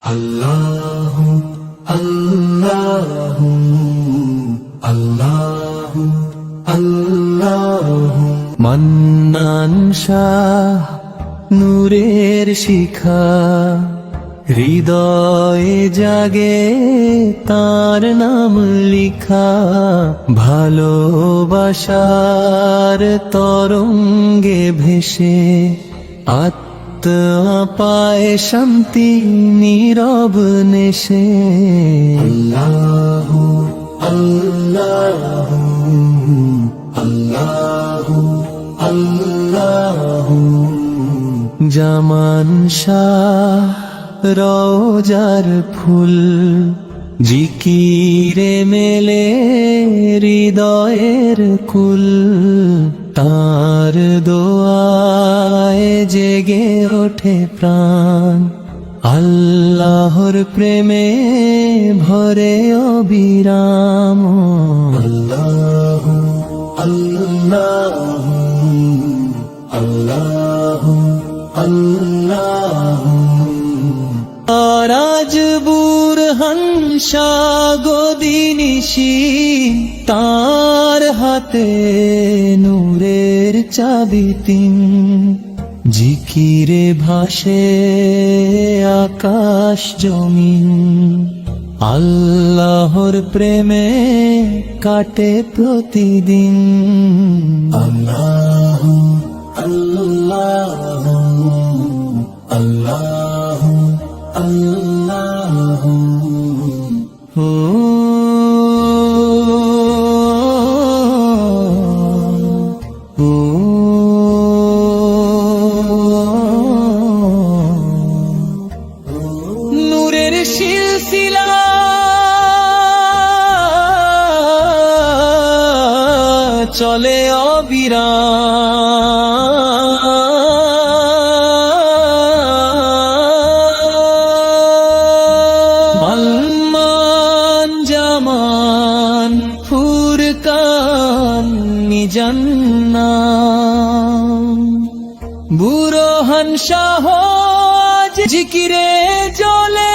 আল্লাহু আল্লাহু আল্লাহু আল্লাহু। মান্নান শাহ নূরের শিখা, হৃদয়ে জাগে তার নাম লিখা। ভালোবাসার তরঙ্গে ভেসে আত্মা পায় শান্তি নীরব নেশে। আল্লাহু আল্লাহু আল্লাহু আল্লাহু। জামান শাহ রোজার ফুল, জিকিরে মেলে হৃদয়ের কুল। তার দোয়ায় জেগে ওঠে প্রাণ, আল্লাহর প্রেমে ভরে অবিরাম। আল্লাহু আল্লাহু আল্লাহু আল্লাহু। রাজ বুরহান শাহ গদিনিশি, তার হাতে নূরের চাবি তিন। জিকিরে ভাসে আকাশ জমিন, আল্লাহর প্রেমে কাটে প্রতিদিন। আল্লাহু আল্লাহু আল্লাহু আল্লাহু। নূরের সিলসিলা চলে অবিরাম। জামান ফুরকান মিজান্নাম, বুরহান শাহ জিকিরে জ্বলে